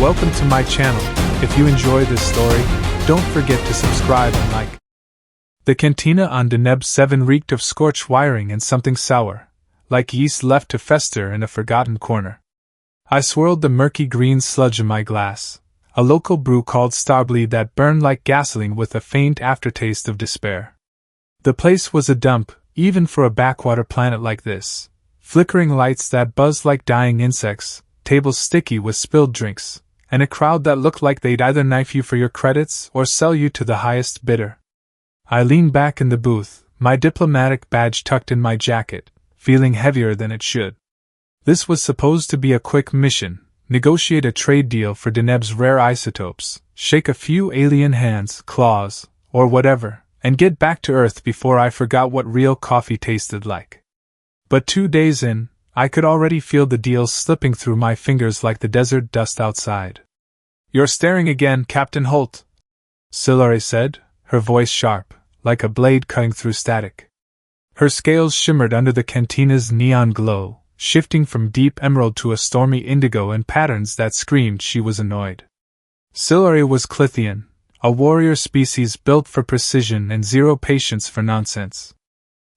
Welcome to my channel. If you enjoy this story, don't forget to subscribe and like. The cantina on Deneb 7 reeked of scorched wiring and something sour, like yeast left to fester in a forgotten corner. I swirled the murky green sludge in my glass, a local brew called Starbleed that burned like gasoline with a faint aftertaste of despair. The place was a dump, even for a backwater planet like this. Flickering lights that buzzed like dying insects, tables sticky with spilled drinks, and a crowd that looked like they'd either knife you for your credits or sell you to the highest bidder. I leaned back in the booth, my diplomatic badge tucked in my jacket, feeling heavier than it should. This was supposed to be a quick mission: negotiate a trade deal for Deneb's rare isotopes, shake a few alien hands, claws, or whatever, and get back to Earth before I forgot what real coffee tasted like. But 2 days in, I could already feel the deal slipping through my fingers like the desert dust outside. "You're staring again, Captain Holt," Silare said, her voice sharp, like a blade cutting through static. Her scales shimmered under the cantina's neon glow, shifting from deep emerald to a stormy indigo in patterns that screamed she was annoyed. Silare was Klythian, a warrior species built for precision and zero patience for nonsense.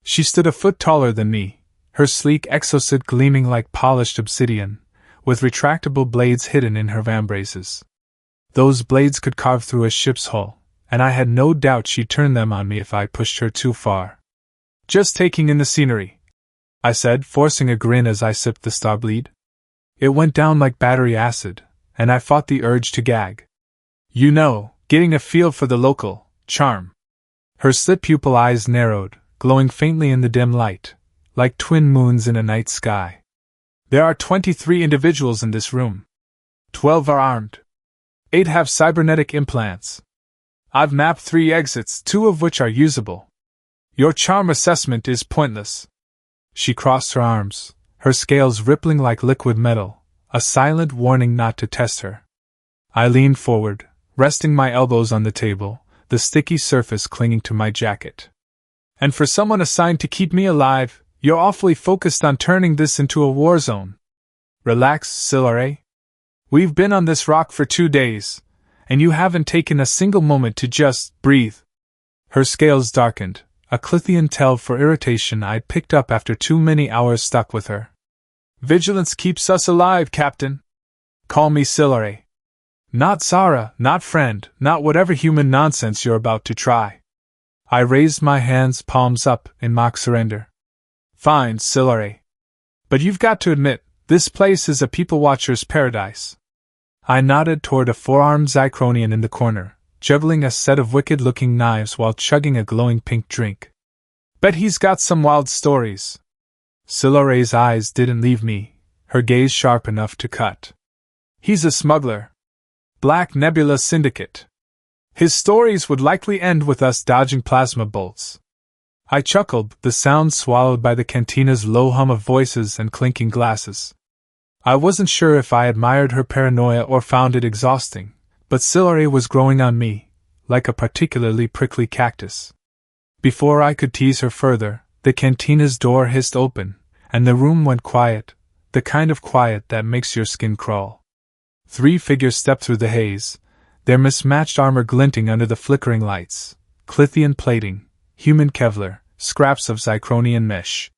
She stood a foot taller than me, her sleek exosuit gleaming like polished obsidian, with retractable blades hidden in her vambraces. Those blades could carve through a ship's hull, and I had no doubt she'd turn them on me if I pushed her too far. "Just taking in the scenery," I said, forcing a grin as I sipped the Starbleed. It went down like battery acid, and I fought the urge to gag. "You know, getting a feel for the local charm." Her slit-pupil eyes narrowed, glowing faintly in the dim light, like twin moons in a night sky. "There are 23 individuals in this room. 12 are armed. 8 have cybernetic implants. I've mapped 3 exits, 2 of which are usable. Your charm assessment is pointless." She crossed her arms, her scales rippling like liquid metal, a silent warning not to test her. I leaned forward, resting my elbows on the table, the sticky surface clinging to my jacket. "And for someone assigned to keep me alive, you're awfully focused on turning this into a war zone." "Relax, Silare. We've been on this rock for 2 days, and you haven't taken a single moment to just breathe." Her scales darkened, a Klythian tell for irritation I'd picked up after too many hours stuck with her. "Vigilance keeps us alive, Captain. Call me Silare. Not Zara, not friend, not whatever human nonsense you're about to try." I raised my hands, palms up, in mock surrender. "Fine, Silare. But you've got to admit, this place is a people-watcher's paradise." I nodded toward a four-armed Zycronian in the corner, juggling a set of wicked-looking knives while chugging a glowing pink drink. "Bet he's got some wild stories." Silare's eyes didn't leave me, her gaze sharp enough to cut. "He's a smuggler. Black Nebula Syndicate. His stories would likely end with us dodging plasma bolts." I chuckled, the sound swallowed by the cantina's low hum of voices and clinking glasses. I wasn't sure if I admired her paranoia or found it exhausting, but Silare was growing on me, like a particularly prickly cactus. Before I could tease her further, the cantina's door hissed open, and the room went quiet, the kind of quiet that makes your skin crawl. 3 figures stepped through the haze, their mismatched armor glinting under the flickering lights, Klythian plating, human Kevlar, scraps of Zycronian mesh.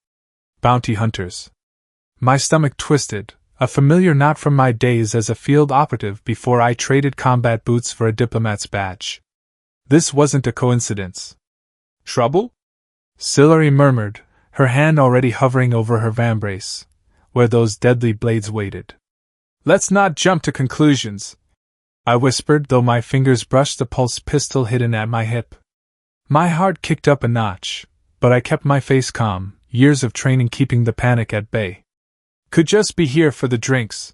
Bounty hunters. My stomach twisted, a familiar knot from my days as a field operative before I traded combat boots for a diplomat's badge. This wasn't a coincidence. "Trouble?" Silare murmured, her hand already hovering over her vambrace, where those deadly blades waited. "Let's not jump to conclusions," I whispered, though my fingers brushed the pulse pistol hidden at my hip. My heart kicked up a notch, but I kept my face calm, years of training keeping the panic at bay. "Could just be here for the drinks."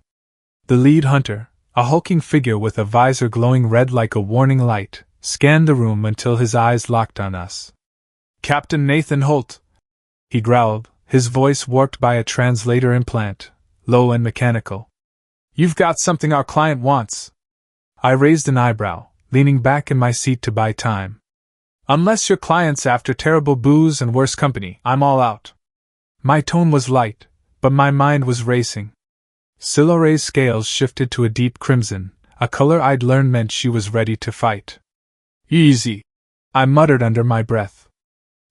The lead hunter, a hulking figure with a visor glowing red like a warning light, scanned the room until his eyes locked on us. "Captain Nathan Holt," he growled, his voice warped by a translator implant, low and mechanical. "You've got something our client wants." I raised an eyebrow, leaning back in my seat to buy time. "Unless your client's after terrible booze and worse company, I'm all out." My tone was light, but my mind was racing. Silare's scales shifted to a deep crimson, a color I'd learned meant she was ready to fight. Easy, I muttered under my breath.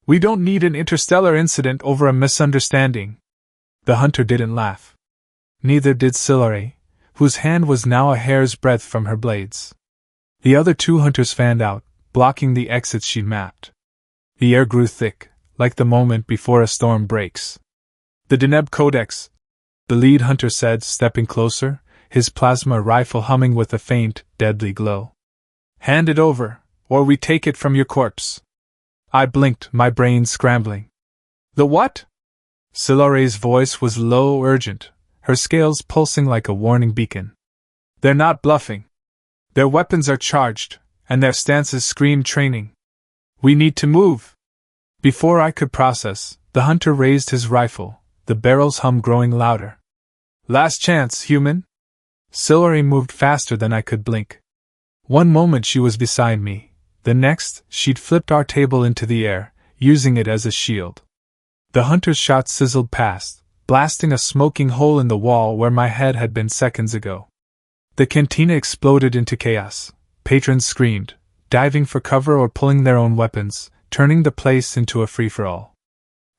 We don't need an interstellar incident over a misunderstanding. The hunter didn't laugh. Neither did Silare, whose hand was now a hair's breadth from her blades. The other two hunters fanned out, blocking the exits she'd mapped. The air grew thick, like the moment before a storm breaks. The Deneb Codex, the lead hunter said, stepping closer, his plasma rifle humming with a faint, deadly glow. Hand it over, or we take it from your corpse. I blinked, my brain scrambling. The what? Silare's voice was low, urgent, her scales pulsing like a warning beacon. They're not bluffing. Their weapons are charged, and their stances scream training. We need to move. Before I could process, the hunter raised his rifle, the barrel's hum growing louder. Last chance, human? Silare moved faster than I could blink. One moment she was beside me, the next, she'd flipped our table into the air, using it as a shield. The hunter's shot sizzled past, blasting a smoking hole in the wall where my head had been seconds ago. The cantina exploded into chaos. Patrons screamed, diving for cover or pulling their own weapons, turning the place into a free-for-all.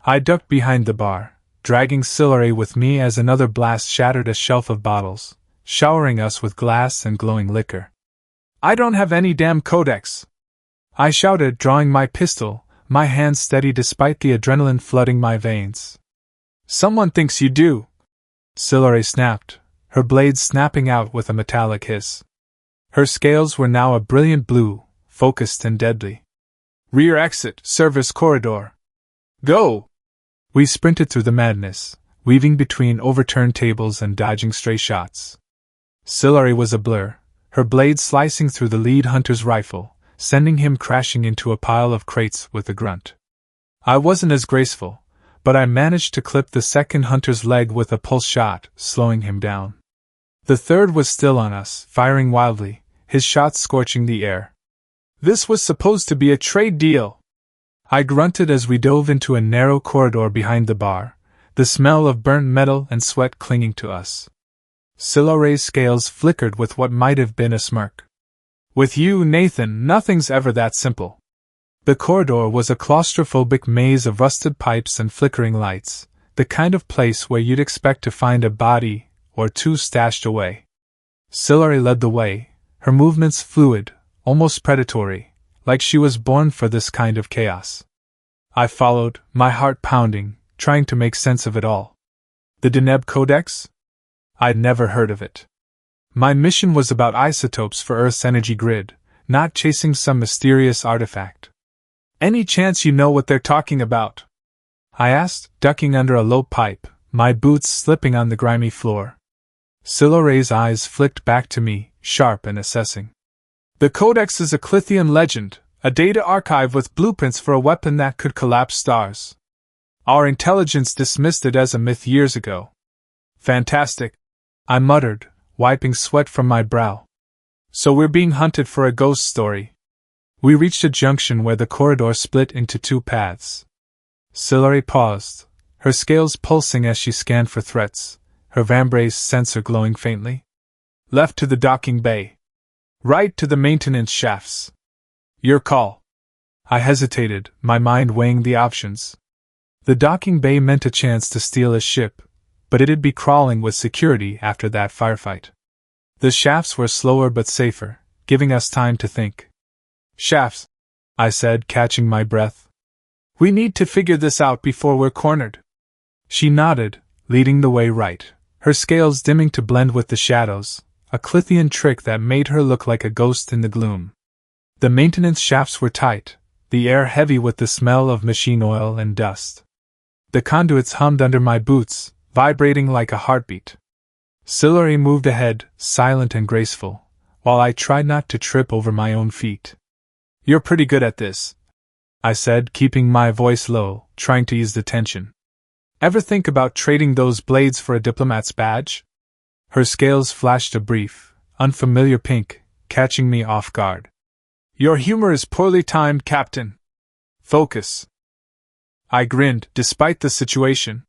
I ducked behind the bar, dragging Silare with me as another blast shattered a shelf of bottles, showering us with glass and glowing liquor. I don't have any damn codex! I shouted, drawing my pistol, my hands steady despite the adrenaline flooding my veins. Someone thinks you do! Silare snapped, her blades snapping out with a metallic hiss. Her scales were now a brilliant blue, focused and deadly. Rear exit, service corridor. Go! We sprinted through the madness, weaving between overturned tables and dodging stray shots. Silare was a blur, her blade slicing through the lead hunter's rifle, sending him crashing into a pile of crates with a grunt. I wasn't as graceful, but I managed to clip the second hunter's leg with a pulse shot, slowing him down. The third was still on us, firing wildly, his shots scorching the air. This was supposed to be a trade deal. I grunted as we dove into a narrow corridor behind the bar, the smell of burnt metal and sweat clinging to us. Silare's scales flickered with what might have been a smirk. With you, Nathan, nothing's ever that simple. The corridor was a claustrophobic maze of rusted pipes and flickering lights, the kind of place where you'd expect to find a body or two stashed away. Silare led the way, her movements fluid, almost predatory, like she was born for this kind of chaos. I followed, my heart pounding, trying to make sense of it all. The Deneb Codex? I'd never heard of it. My mission was about isotopes for Earth's energy grid, not chasing some mysterious artifact. Any chance you know what they're talking about? I asked, ducking under a low pipe, my boots slipping on the grimy floor. Silare's eyes flicked back to me, sharp and assessing. The Codex is a Klythian legend, a data archive with blueprints for a weapon that could collapse stars. Our intelligence dismissed it as a myth years ago. Fantastic, I muttered, wiping sweat from my brow. So we're being hunted for a ghost story. We reached a junction where the corridor split into two paths. Silare paused, her scales pulsing as she scanned for threats, her vambrace sensor glowing faintly. Left to the docking bay. Right to the maintenance shafts. Your call. I hesitated, my mind weighing the options. The docking bay meant a chance to steal a ship, but it'd be crawling with security after that firefight. The shafts were slower but safer, giving us time to think. Shafts, I said, catching my breath. We need to figure this out before we're cornered. She nodded, leading the way right, her scales dimming to blend with the shadows, a Klythian trick that made her look like a ghost in the gloom. The maintenance shafts were tight, the air heavy with the smell of machine oil and dust. The conduits hummed under my boots, vibrating like a heartbeat. Silare moved ahead, silent and graceful, while I tried not to trip over my own feet. You're pretty good at this, I said, keeping my voice low, trying to ease the tension. Ever think about trading those blades for a diplomat's badge? Her scales flashed a brief, unfamiliar pink, catching me off guard. Your humor is poorly timed, Captain. Focus. I grinned, despite the situation.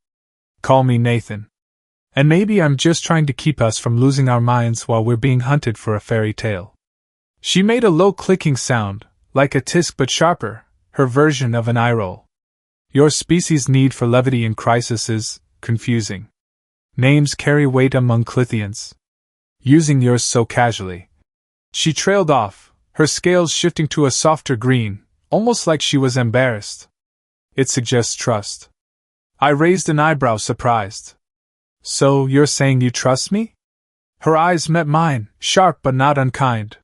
Call me Nathan. And maybe I'm just trying to keep us from losing our minds while we're being hunted for a fairy tale. She made a low clicking sound, like a tisk but sharper, her version of an eye roll. Your species' need for levity in crisis is confusing. Names carry weight among Klythians. Using yours so casually. She trailed off, her scales shifting to a softer green, almost like she was embarrassed. It suggests trust. I raised an eyebrow, surprised. So, you're saying you trust me? Her eyes met mine, sharp but not unkind.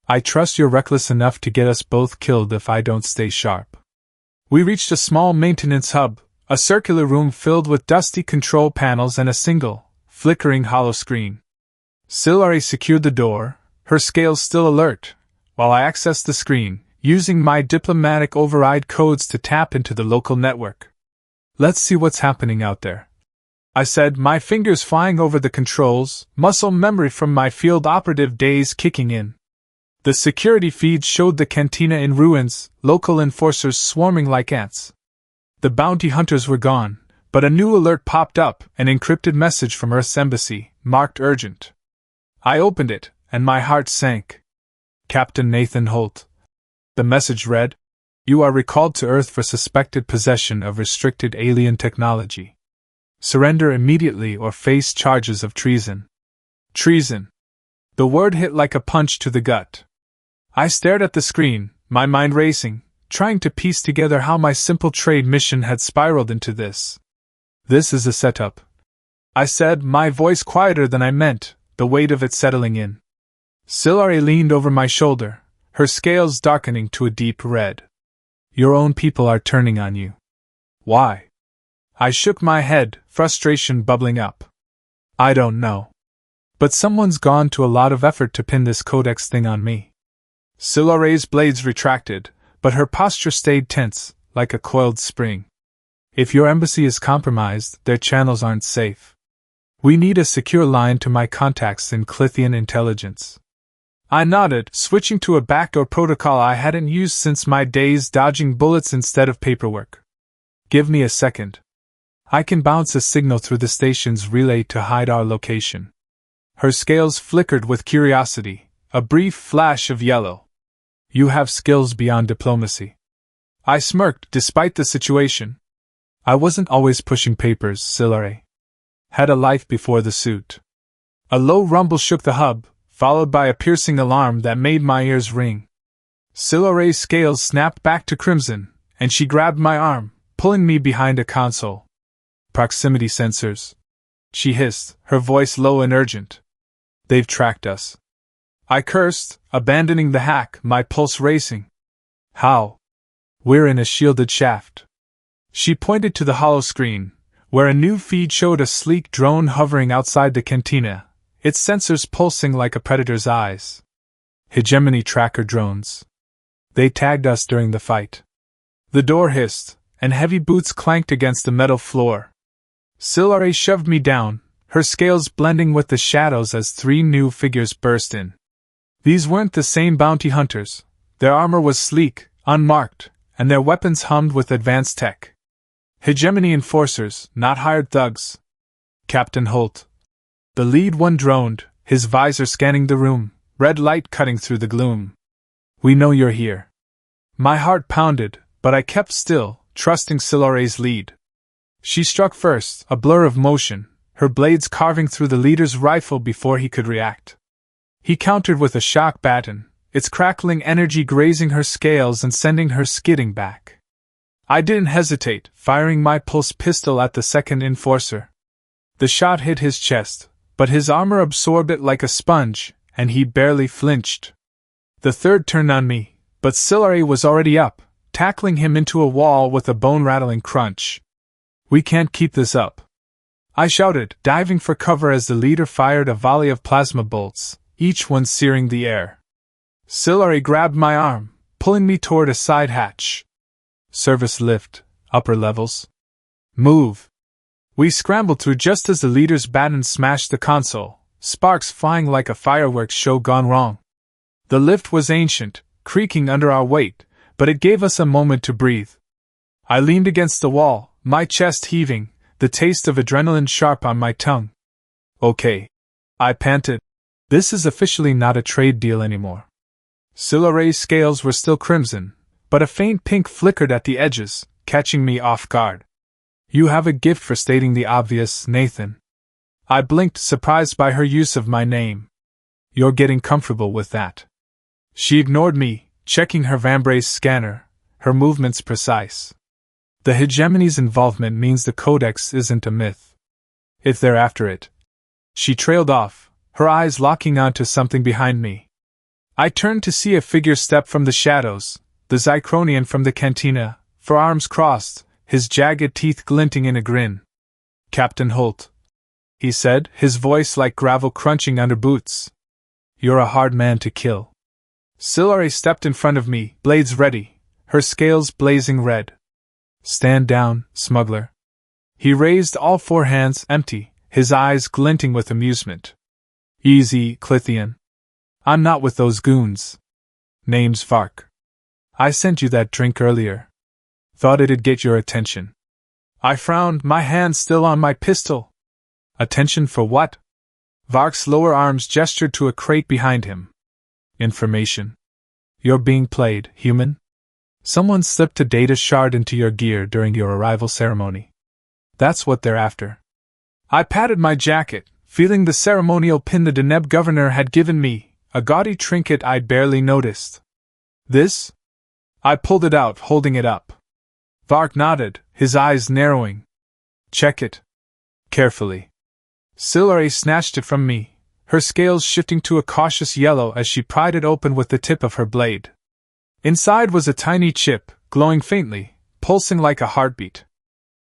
I trust you're reckless enough to get us both killed if I don't stay sharp. We reached a small maintenance hub, a circular room filled with dusty control panels and a single, flickering hollow screen. Silare secured the door, her scales still alert, while I accessed the screen, using my diplomatic override codes to tap into the local network. Let's see what's happening out there, I said, my fingers flying over the controls, muscle memory from my field operative days kicking in. The security feed showed the cantina in ruins, local enforcers swarming like ants. The bounty hunters were gone, but a new alert popped up, an encrypted message from Earth's embassy, marked urgent. I opened it, and my heart sank. Captain Nathan Holt. The message read, "You are recalled to Earth for suspected possession of restricted alien technology. Surrender immediately or face charges of treason." Treason. The word hit like a punch to the gut. I stared at the screen, my mind racing, trying to piece together how my simple trade mission had spiraled into this. This is a setup, I said, my voice quieter than I meant, the weight of it settling in. Silare leaned over my shoulder, her scales darkening to a deep red. Your own people are turning on you. Why? I shook my head, frustration bubbling up. I don't know. But someone's gone to a lot of effort to pin this Codex thing on me. Silare's blades retracted, but her posture stayed tense, like a coiled spring. If your embassy is compromised, their channels aren't safe. We need a secure line to my contacts in Klythian intelligence. I nodded, switching to a backdoor protocol I hadn't used since my days dodging bullets instead of paperwork. Give me a second. I can bounce a signal through the station's relay to hide our location. Her scales flickered with curiosity, a brief flash of yellow. You have skills beyond diplomacy. I smirked despite the situation. I wasn't always pushing papers, Silare. Had a life before the suit. A low rumble shook the hub, followed by a piercing alarm that made my ears ring. Silare's scales snapped back to crimson, and she grabbed my arm, pulling me behind a console. Proximity sensors. She hissed, her voice low and urgent. They've tracked us. I cursed, abandoning the hack, my pulse racing. How? We're in a shielded shaft. She pointed to the hollow screen, where a new feed showed a sleek drone hovering outside the cantina, its sensors pulsing like a predator's eyes. Hegemony tracker drones. They tagged us during the fight. The door hissed, and heavy boots clanked against the metal floor. Silare shoved me down, her scales blending with the shadows as three new figures burst in. These weren't the same bounty hunters. Their armor was sleek, unmarked, and their weapons hummed with advanced tech. Hegemony enforcers, not hired thugs. Captain Holt. The lead one droned, his visor scanning the room, red light cutting through the gloom. We know you're here. My heart pounded, but I kept still, trusting Silare's lead. She struck first, a blur of motion, her blades carving through the leader's rifle before he could react. He countered with a shock baton, its crackling energy grazing her scales and sending her skidding back. I didn't hesitate, firing my pulse pistol at the second enforcer. The shot hit his chest, but his armor absorbed it like a sponge, and he barely flinched. The third turned on me, but Silare was already up, tackling him into a wall with a bone-rattling crunch. We can't keep this up, I shouted, diving for cover as the leader fired a volley of plasma bolts, each one searing the air. Silare grabbed my arm, pulling me toward a side hatch. Service lift, upper levels. Move. We scrambled through just as the leader's baton smashed the console, sparks flying like a fireworks show gone wrong. The lift was ancient, creaking under our weight, but it gave us a moment to breathe. I leaned against the wall, my chest heaving, the taste of adrenaline sharp on my tongue. Okay. I panted. This is officially not a trade deal anymore. Silaray's scales were still crimson, but a faint pink flickered at the edges, catching me off guard. You have a gift for stating the obvious, Nathan. I blinked, surprised by her use of my name. You're getting comfortable with that. She ignored me, checking her vambrace scanner, her movements precise. The hegemony's involvement means the Codex isn't a myth. If they're after it. She trailed off, her eyes locking onto something behind me. I turned to see a figure step from the shadows, the Zycronian from the cantina, forearms crossed, his jagged teeth glinting in a grin. Captain Holt, he said, his voice like gravel crunching under boots. You're a hard man to kill. Silaray stepped in front of me, blades ready, her scales blazing red. Stand down, smuggler. He raised all four hands, empty, his eyes glinting with amusement. Easy, Klythian. I'm not with those goons. Name's Zara'k. I sent you that drink earlier. Thought it'd get your attention. I frowned, my hand still on my pistol. Attention for what? Zara'k's lower arms gestured to a crate behind him. Information. You're being played, human. Someone slipped a data shard into your gear during your arrival ceremony. That's what they're after. I patted my jacket, feeling the ceremonial pin the Deneb governor had given me, a gaudy trinket I'd barely noticed. This? I pulled it out, holding it up. Zara'k nodded, his eyes narrowing. Check it. Carefully. Silaray snatched it from me, her scales shifting to a cautious yellow as she pried it open with the tip of her blade. Inside was a tiny chip, glowing faintly, pulsing like a heartbeat.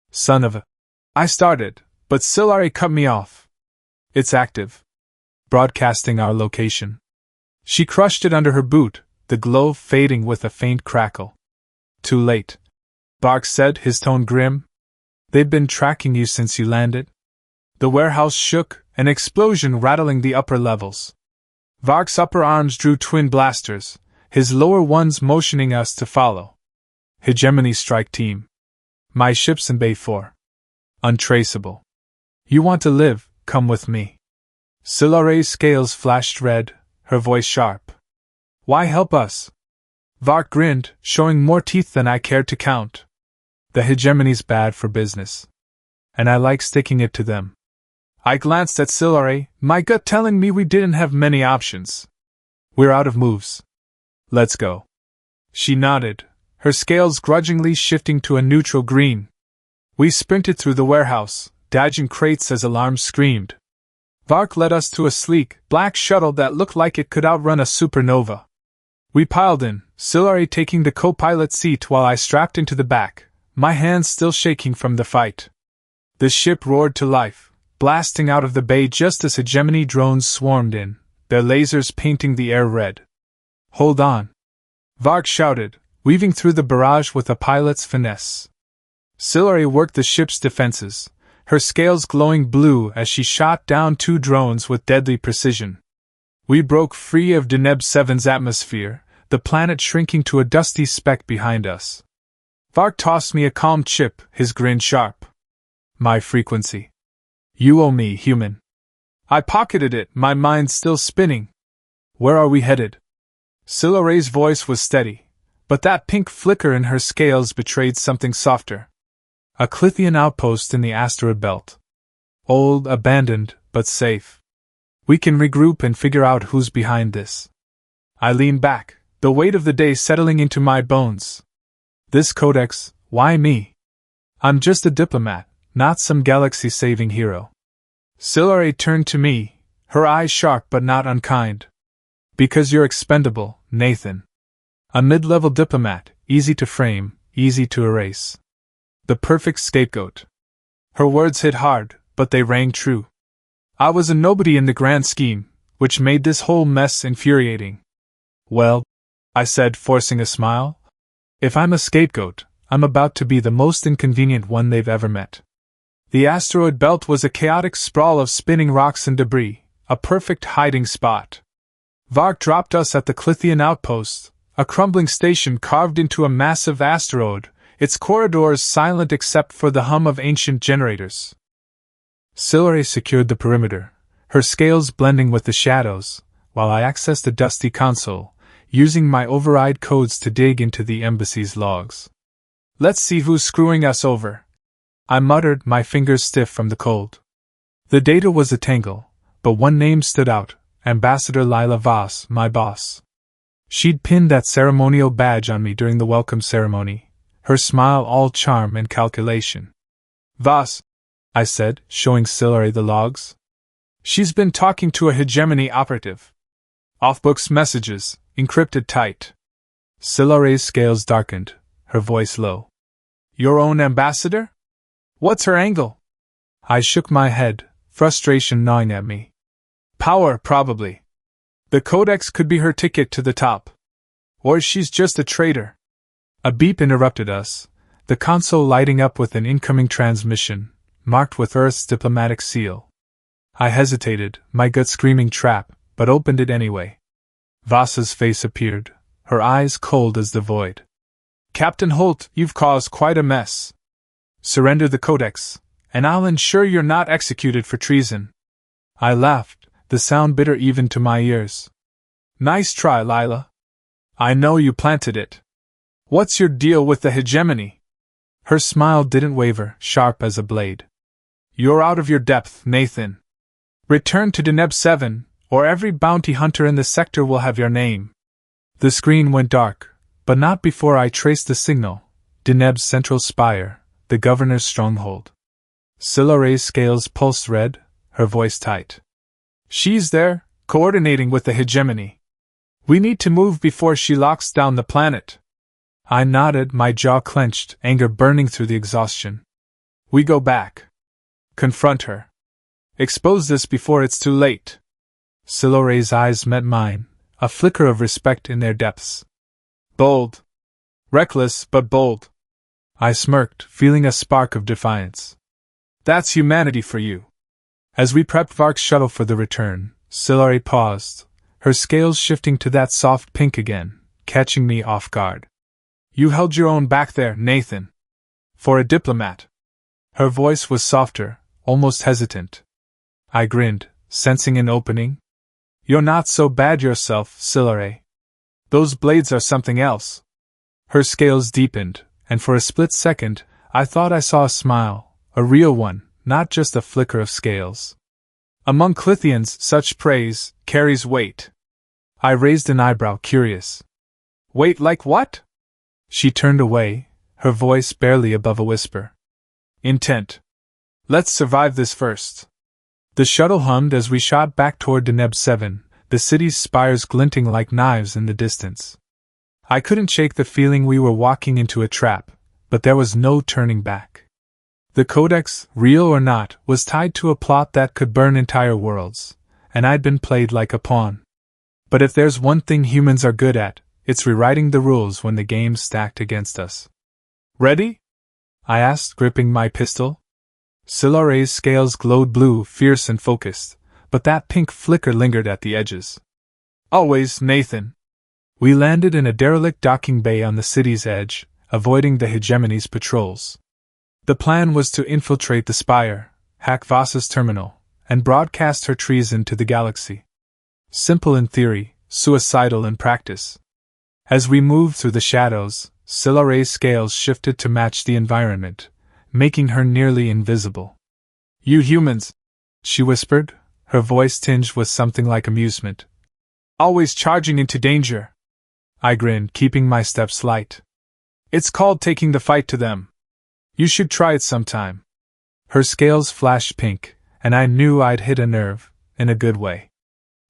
Son of a... I started, but Silaray cut me off. It's active. Broadcasting our location. She crushed it under her boot, the glow fading with a faint crackle. Too late. Zara'k said, his tone grim. They've been tracking you since you landed. The warehouse shook, an explosion rattling the upper levels. Zara'k's upper arms drew twin blasters, his lower ones motioning us to follow. Hegemony strike team. My ship's in Bay 4. Untraceable. You want to live, come with me. Silaray's scales flashed red, her voice sharp. Why help us? Zara'k grinned, showing more teeth than I cared to count. The hegemony's bad for business. And I like sticking it to them. I glanced at Silaray, my gut telling me we didn't have many options. We're out of moves. Let's go. She nodded, her scales grudgingly shifting to a neutral green. We sprinted through the warehouse, dodging crates as alarms screamed. Zara'k led us to a sleek, black shuttle that looked like it could outrun a supernova. We piled in, Silaray taking the co-pilot seat while I strapped into the back, my hands still shaking from the fight. The ship roared to life, blasting out of the bay just as hegemony drones swarmed in, their lasers painting the air red. Hold on! Zara'k shouted, weaving through the barrage with a pilot's finesse. Silaray worked the ship's defenses, her scales glowing blue as she shot down two drones with deadly precision. We broke free of Deneb 7's atmosphere, the planet shrinking to a dusty speck behind us. Zara'k tossed me a calm chip, his grin sharp. My frequency. You owe me, human. I pocketed it, my mind still spinning. Where are we headed? Silaray's voice was steady, but that pink flicker in her scales betrayed something softer. A Klythian outpost in the asteroid belt. Old, abandoned, but safe. We can regroup and figure out who's behind this. I leaned back, the weight of the day settling into my bones. This Codex, why me? I'm just a diplomat, not some galaxy-saving hero. Silaray turned to me, her eyes sharp but not unkind. Because you're expendable, Nathan. A mid-level diplomat, easy to frame, easy to erase. The perfect scapegoat. Her words hit hard, but they rang true. I was a nobody in the grand scheme, which made this whole mess infuriating. Well, I said, forcing a smile, if I'm a scapegoat, I'm about to be the most inconvenient one they've ever met. The asteroid belt was a chaotic sprawl of spinning rocks and debris, a perfect hiding spot. Zara'k dropped us at the Klythian outpost, a crumbling station carved into a massive asteroid, its corridors silent except for the hum of ancient generators. Silaray secured the perimeter, her scales blending with the shadows, while I accessed the dusty console, using my override codes to dig into the embassy's logs. "Let's see who's screwing us over," I muttered, my fingers stiff from the cold. The data was a tangle, but one name stood out: Ambassador Lila Voss, my boss. She'd pinned that ceremonial badge on me during the welcome ceremony, her smile all charm and calculation. "Voss," I said, showing Silare the logs. "She's been talking to a hegemony operative. Off-books messages, encrypted tight." Silare's scales darkened, her voice low. "Your own ambassador? What's her angle?" I shook my head, frustration gnawing at me. "Power, probably. The Codex could be her ticket to the top. Or she's just a traitor." A beep interrupted us, the console lighting up with an incoming transmission, marked with Earth's diplomatic seal. I hesitated, my gut screaming trap, but opened it anyway. Voss's face appeared, her eyes cold as the void. "Captain Holt, you've caused quite a mess. Surrender the Codex, and I'll ensure you're not executed for treason." I laughed, the sound bitter even to my ears. "Nice try, Lila. I know you planted it. What's your deal with the hegemony?" Her smile didn't waver, sharp as a blade. "You're out of your depth, Nathan. Return to Deneb 7, or every bounty hunter in the sector will have your name." The screen went dark, but not before I traced the signal: Deneb's central spire, the governor's stronghold. Silare's scales pulsed red, her voice tight. "She's there, coordinating with the hegemony. We need to move before she locks down the planet." I nodded, my jaw clenched, anger burning through the exhaustion. "We go back. Confront her. Expose this before it's too late." Silare's eyes met mine, a flicker of respect in their depths. "Bold. Reckless, but bold." I smirked, feeling a spark of defiance. "That's humanity for you." As we prepped Vark's shuttle for the return, Silare paused, her scales shifting to that soft pink again, catching me off guard. "You held your own back there, Nathan. For a diplomat." Her voice was softer, almost hesitant. I grinned, sensing an opening. "You're not so bad yourself, Silare. Those blades are something else." Her scales deepened, and for a split second, I thought I saw a smile, a real one, not just a flicker of scales. "Among Klythians, such praise carries weight." I raised an eyebrow, curious. "Weight like what?" She turned away, her voice barely above a whisper. "Intent. Let's survive this first." The shuttle hummed as we shot back toward Deneb 7, the city's spires glinting like knives in the distance. I couldn't shake the feeling we were walking into a trap, but there was no turning back. The Codex, real or not, was tied to a plot that could burn entire worlds, and I'd been played like a pawn. But if there's one thing humans are good at, it's rewriting the rules when the game's stacked against us. "Ready?" I asked, gripping my pistol. Silare's scales glowed blue, fierce and focused, but that pink flicker lingered at the edges. "Always, Nathan." We landed in a derelict docking bay on the city's edge, avoiding the hegemony's patrols. The plan was to infiltrate the spire, hack Voss's terminal, and broadcast her treason to the galaxy. Simple in theory, suicidal in practice. As we moved through the shadows, Silare's scales shifted to match the environment, making her nearly invisible. "You humans," she whispered, her voice tinged with something like amusement. "Always charging into danger." I grinned, keeping my steps light. "It's called taking the fight to them. You should try it sometime." Her scales flashed pink, and I knew I'd hit a nerve, in a good way.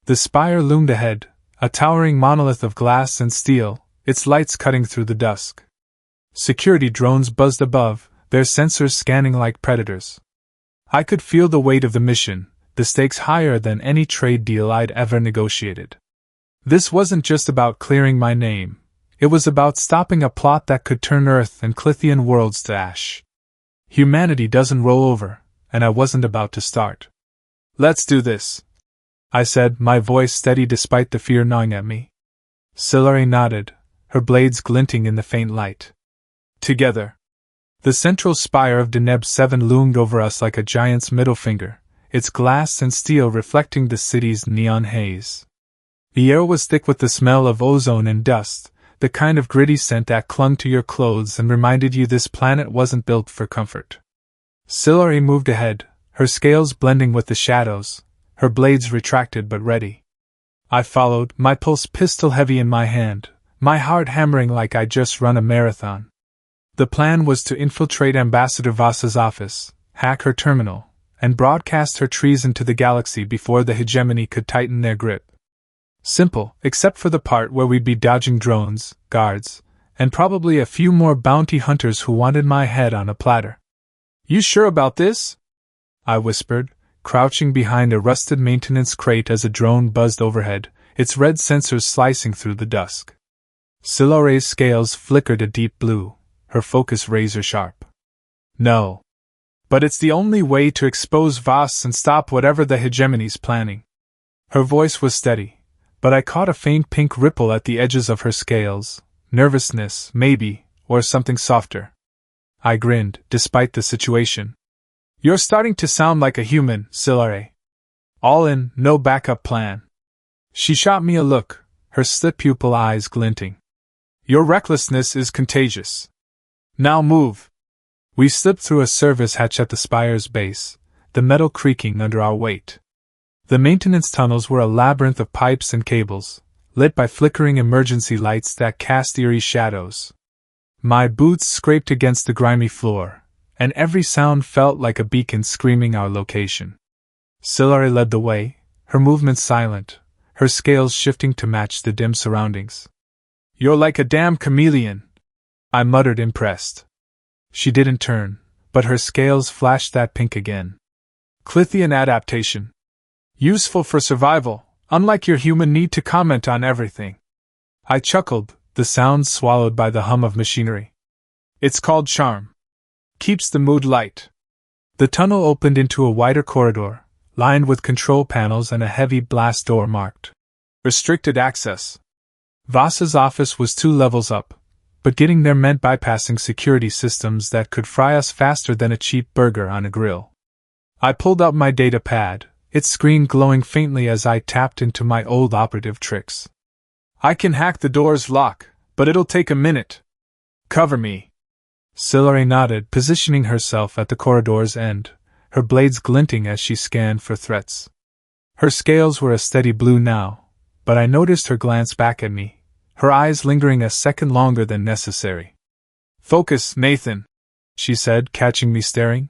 The spire loomed ahead, a towering monolith of glass and steel, its lights cutting through the dusk. Security drones buzzed above, their sensors scanning like predators. I could feel the weight of the mission, the stakes higher than any trade deal I'd ever negotiated. This wasn't just about clearing my name, it was about stopping a plot that could turn Earth and Klythian worlds to ash. Humanity doesn't roll over, and I wasn't about to start. "Let's do this," I said, my voice steady despite the fear gnawing at me. Silare nodded, her blades glinting in the faint light. Together. The central spire of Deneb 7 loomed over us like a giant's middle finger, its glass and steel reflecting the city's neon haze. The air was thick with the smell of ozone and dust, the kind of gritty scent that clung to your clothes and reminded you this planet wasn't built for comfort. Silari moved ahead, her scales blending with the shadows, her blades retracted but ready. I followed, my pulse pistol heavy in my hand, my heart hammering like I'd just run a marathon. The plan was to infiltrate Ambassador Voss's office, hack her terminal, and broadcast her treason to the galaxy before the hegemony could tighten their grip. Simple, except for the part where we'd be dodging drones, guards, and probably a few more bounty hunters who wanted my head on a platter. "You sure about this?" I whispered, crouching behind a rusted maintenance crate as a drone buzzed overhead, its red sensors slicing through the dusk. Silore's scales flickered a deep blue, her focus razor-sharp. "No. But it's the only way to expose Voss and stop whatever the hegemony's planning." Her voice was steady, but I caught a faint pink ripple at the edges of her scales, nervousness, maybe, or something softer. I grinned, despite the situation. "You're starting to sound like a human, Silare. All in, no backup plan." She shot me a look, her slit-pupil eyes glinting. "Your recklessness is contagious. Now move." We slipped through a service hatch at the spire's base, the metal creaking under our weight. The maintenance tunnels were a labyrinth of pipes and cables, lit by flickering emergency lights that cast eerie shadows. My boots scraped against the grimy floor, and every sound felt like a beacon screaming our location. Silari led the way, her movements silent, her scales shifting to match the dim surroundings. "You're like a damn chameleon," I muttered, impressed. She didn't turn, but her scales flashed that pink again. "Klythian adaptation. Useful for survival, unlike your human need to comment on everything." I chuckled, the sounds swallowed by the hum of machinery. "It's called charm. Keeps the mood light." The tunnel opened into a wider corridor, lined with control panels and a heavy blast door marked "Restricted Access." Voss's office was 2 levels up, but getting there meant bypassing security systems that could fry us faster than a cheap burger on a grill. I pulled out my data pad, its screen glowing faintly as I tapped into my old operative tricks. "I can hack the door's lock, but it'll take a minute. Cover me." Silari nodded, positioning herself at the corridor's end, her blades glinting as she scanned for threats. Her scales were a steady blue now, but I noticed her glance back at me, her eyes lingering a second longer than necessary. "Focus, Nathan," she said, catching me staring.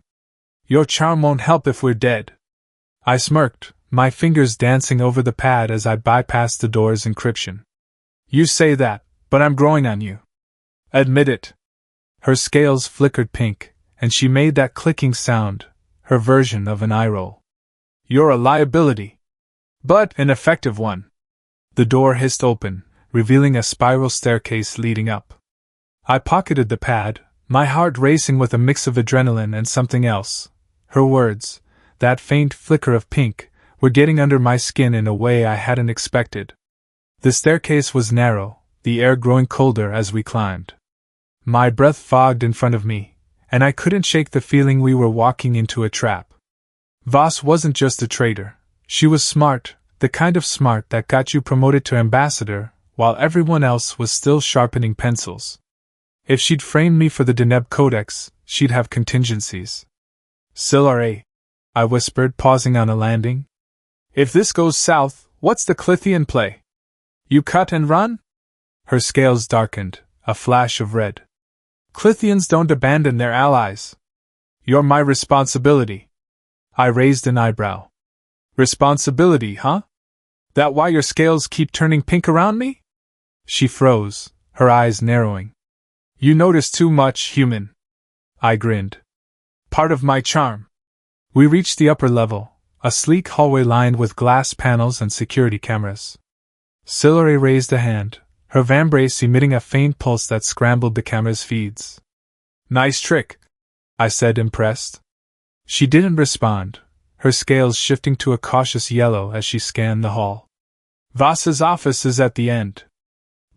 "Your charm won't help if we're dead." I smirked, my fingers dancing over the pad as I bypassed the door's encryption. "You say that, but I'm growing on you. Admit it." Her scales flickered pink, and she made that clicking sound, her version of an eye roll. "You're a liability. But an effective one." The door hissed open, revealing a spiral staircase leading up. I pocketed the pad, my heart racing with a mix of adrenaline and something else. Her words, that faint flicker of pink, were getting under my skin in a way I hadn't expected. The staircase was narrow, the air growing colder as we climbed. My breath fogged in front of me, and I couldn't shake the feeling we were walking into a trap. Voss wasn't just a traitor. She was smart, the kind of smart that got you promoted to ambassador, while everyone else was still sharpening pencils. If she'd framed me for the Deneb Codex, she'd have contingencies. "Silare," I whispered, pausing on a landing. "If this goes south, what's the Klythian play? You cut and run?" Her scales darkened, a flash of red. "Klythians don't abandon their allies. You're my responsibility." I raised an eyebrow. "Responsibility, huh? That why your scales keep turning pink around me?" She froze, her eyes narrowing. "You notice too much, human." I grinned. "Part of my charm." We reached the upper level, a sleek hallway lined with glass panels and security cameras. Silare raised a hand, her vambrace emitting a faint pulse that scrambled the camera's feeds. "Nice trick," I said, impressed. She didn't respond, her scales shifting to a cautious yellow as she scanned the hall. "Voss's office is at the end.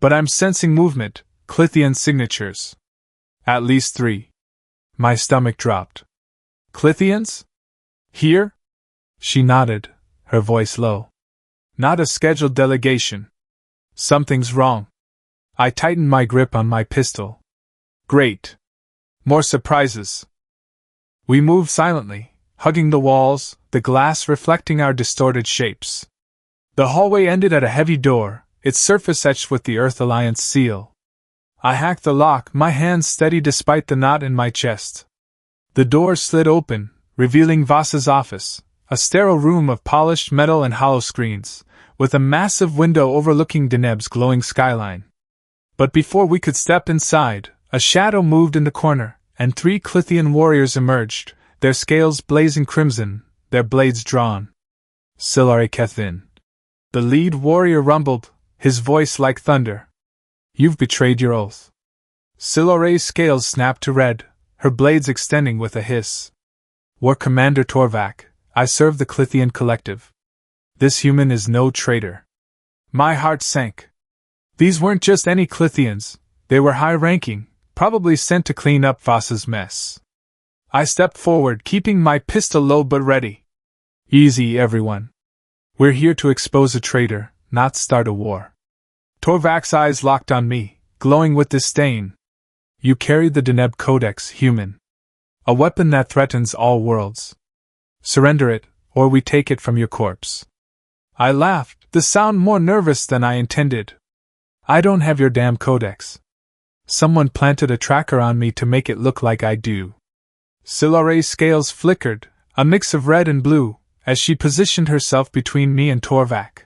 But I'm sensing movement, Klythian signatures. At least 3. My stomach dropped. "Klythians? Here?" She nodded, her voice low. Not a scheduled delegation. Something's wrong. I tightened my grip on my pistol. Great. More surprises. We moved silently, hugging the walls, the glass reflecting our distorted shapes. The hallway ended at a heavy door, its surface etched with the Earth Alliance seal. I hacked the lock, my hands steady despite the knot in my chest. The door slid open, revealing Voss's office, a sterile room of polished metal and hollow screens, with a massive window overlooking Deneb's glowing skyline. But before we could step inside, a shadow moved in the corner, and 3 Klythian warriors emerged, their scales blazing crimson, their blades drawn. Silare Klythian. The lead warrior rumbled, his voice like thunder. You've betrayed your oath. Silare's scales snapped to red, her blades extending with a hiss. War Commander Torvak, I serve the Klythian Collective. This human is no traitor. My heart sank. These weren't just any Klythians, they were high-ranking, probably sent to clean up Voss's mess. I stepped forward, keeping my pistol low but ready. Easy, everyone. We're here to expose a traitor, not start a war. Torvak's eyes locked on me, glowing with disdain. You carry the Deneb Codex, human. A weapon that threatens all worlds. Surrender it, or we take it from your corpse. I laughed, the sound more nervous than I intended. I don't have your damn codex. Someone planted a tracker on me to make it look like I do. Silare's scales flickered, a mix of red and blue, as she positioned herself between me and Torvak.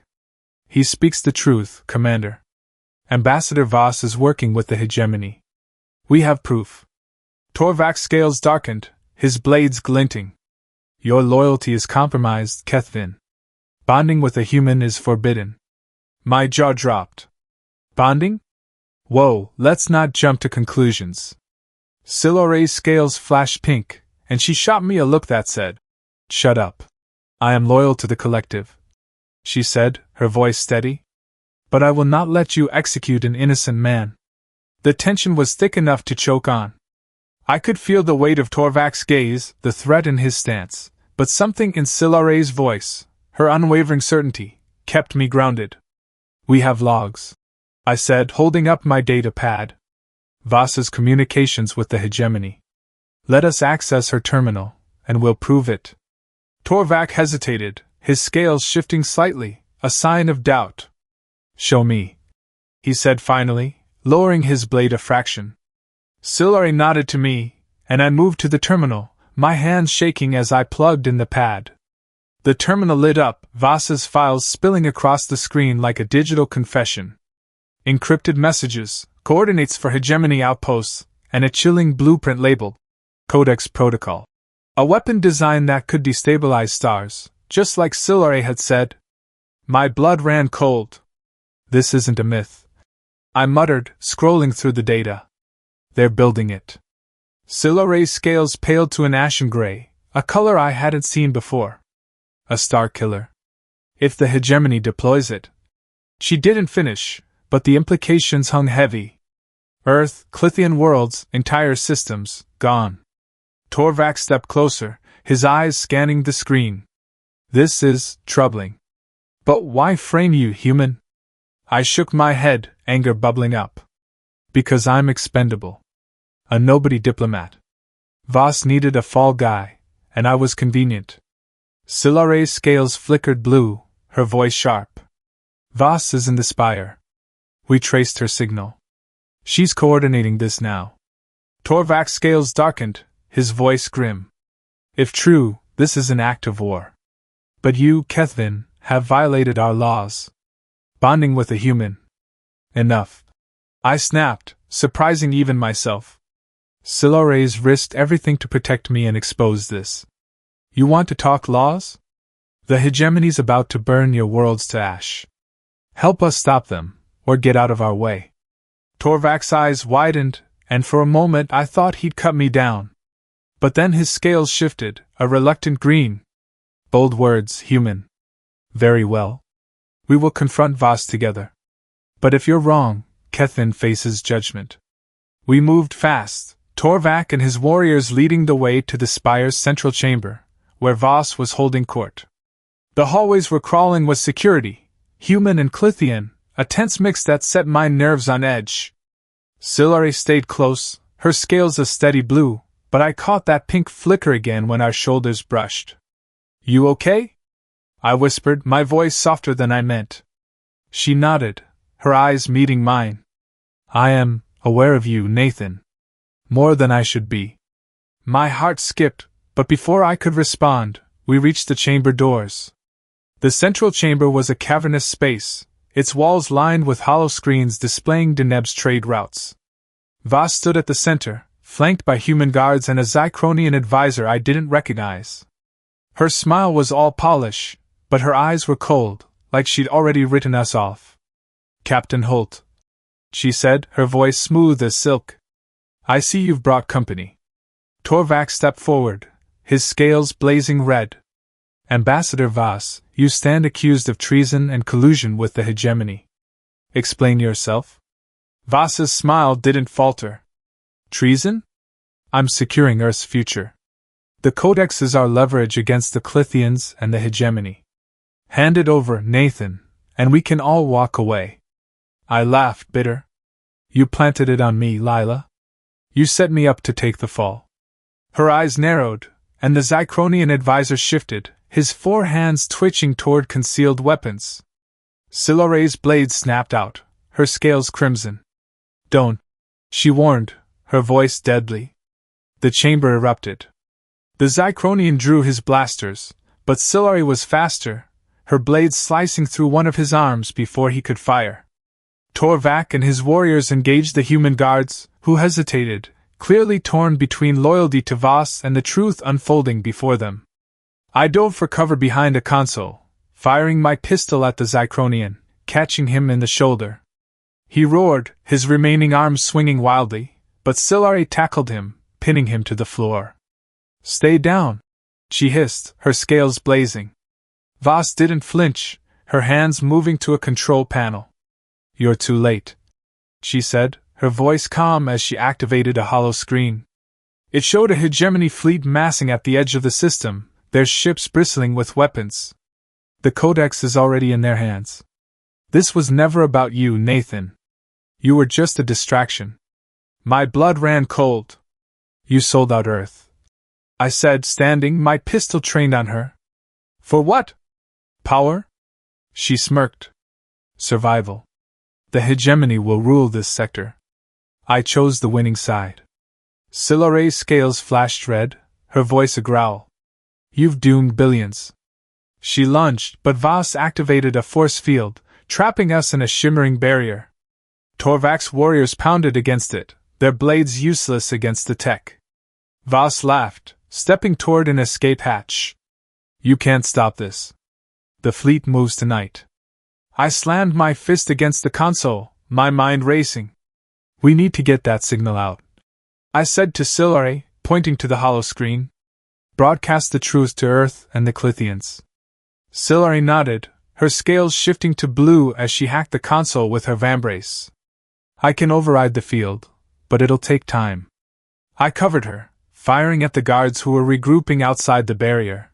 He speaks the truth, Commander. Ambassador Voss is working with the hegemony. We have proof. Torvak's scales darkened, his blades glinting. Your loyalty is compromised, Klythian. Bonding with a human is forbidden. My jaw dropped. Bonding? Whoa, let's not jump to conclusions. Silare's scales flashed pink, and she shot me a look that said, Shut up. I am loyal to the Collective, she said, her voice steady. But I will not let you execute an innocent man. The tension was thick enough to choke on. I could feel the weight of Torvak's gaze, the threat in his stance, but something in Silare's voice, her unwavering certainty, kept me grounded. We have logs, I said, holding up my data pad. Voss's communications with the hegemony. Let us access her terminal, and we'll prove it. Torvak hesitated, his scales shifting slightly, a sign of doubt. Show me, he said finally, lowering his blade a fraction. Silare nodded to me, and I moved to the terminal, my hands shaking as I plugged in the pad. The terminal lit up, Voss's files spilling across the screen like a digital confession. Encrypted messages, coordinates for hegemony outposts, and a chilling blueprint labeled Codex Protocol. A weapon design that could destabilize stars, just like Silare had said. My blood ran cold. This isn't a myth, I muttered, scrolling through the data. They're building it. Silare's scales paled to an ashen gray, a color I hadn't seen before. A star killer. If the hegemony deploys it. She didn't finish, but the implications hung heavy. Earth, Klythian worlds, entire systems, gone. Torvak stepped closer, his eyes scanning the screen. This is troubling. But why frame you, human? I shook my head, anger bubbling up. Because I'm expendable. A nobody diplomat. Voss needed a fall guy, and I was convenient. Silare's scales flickered blue, her voice sharp. Voss is in the spire. We traced her signal. She's coordinating this now. Torvak's scales darkened, his voice grim. If true, this is an act of war. But you, Klythian, have violated our laws. Bonding with a human. Enough. I snapped, surprising even myself. Silare's risked everything to protect me and expose this. You want to talk laws? The hegemony's about to burn your worlds to ash. Help us stop them, or get out of our way. Torvak's eyes widened, and for a moment I thought he'd cut me down. But then his scales shifted, a reluctant green. Bold words, human. Very well. We will confront Voss together. But if you're wrong, Klythian faces judgment. We moved fast, Torvak and his warriors leading the way to the spire's central chamber, where Voss was holding court. The hallways were crawling with security, human and Klythian, a tense mix that set my nerves on edge. Silare stayed close, her scales a steady blue, but I caught that pink flicker again when our shoulders brushed. "You okay?" I whispered, my voice softer than I meant. She nodded, her eyes meeting mine. "I am aware of you, Nathan. More than I should be." My heart skipped, but before I could respond, we reached the chamber doors. The central chamber was a cavernous space, its walls lined with hollow screens displaying Deneb's trade routes. Voss stood at the center, flanked by human guards and a Zycronian advisor I didn't recognize. Her smile was all polish, but her eyes were cold, like she'd already written us off. "Captain Holt," she said, her voice smooth as silk. "I see you've brought company." Torvak stepped forward, his scales blazing red. "Ambassador Voss, you stand accused of treason and collusion with the hegemony. Explain yourself." Voss's smile didn't falter. "Treason? I'm securing Earth's future. The Codex is our leverage against the Klythians and the hegemony. Hand it over, Nathan, and we can all walk away." I laughed, bitter. "You planted it on me, Lila. You set me up to take the fall." Her eyes narrowed, and the Zycronian advisor shifted, his four hands twitching toward concealed weapons. Silare's blade snapped out, her scales crimson. "Don't," she warned, her voice deadly. The chamber erupted. The Zycronian drew his blasters, but Silare was faster, her blade slicing through one of his arms before he could fire. Torvak and his warriors engaged the human guards, who hesitated, clearly torn between loyalty to Voss and the truth unfolding before them. I dove for cover behind a console, firing my pistol at the Zycronian, catching him in the shoulder. He roared, his remaining arms swinging wildly, but Silare tackled him, pinning him to the floor. "Stay down," she hissed, her scales blazing. Voss didn't flinch, her hands moving to a control panel. "You're too late," she said, her voice calm as she activated a hollow screen. It showed a hegemony fleet massing at the edge of the system, their ships bristling with weapons. "The Codex is already in their hands. This was never about you, Nathan. You were just a distraction." My blood ran cold. "You sold out Earth," I said, standing, my pistol trained on her. "For what? Power?" She smirked. "Survival. The hegemony will rule this sector. I chose the winning side." Silare's scales flashed red, her voice a growl. "You've doomed billions." She lunged, but Voss activated a force field, trapping us in a shimmering barrier. Torvak's warriors pounded against it, their blades useless against the tech. Voss laughed, stepping toward an escape hatch. "You can't stop this. The fleet moves tonight." I slammed my fist against the console, my mind racing. "We need to get that signal out," I said to Silare, pointing to the hollow screen. "Broadcast the truth to Earth and the Klythians." Silare nodded, her scales shifting to blue as she hacked the console with her vambrace. "I can override the field, but it'll take time." I covered her, firing at the guards who were regrouping outside the barrier.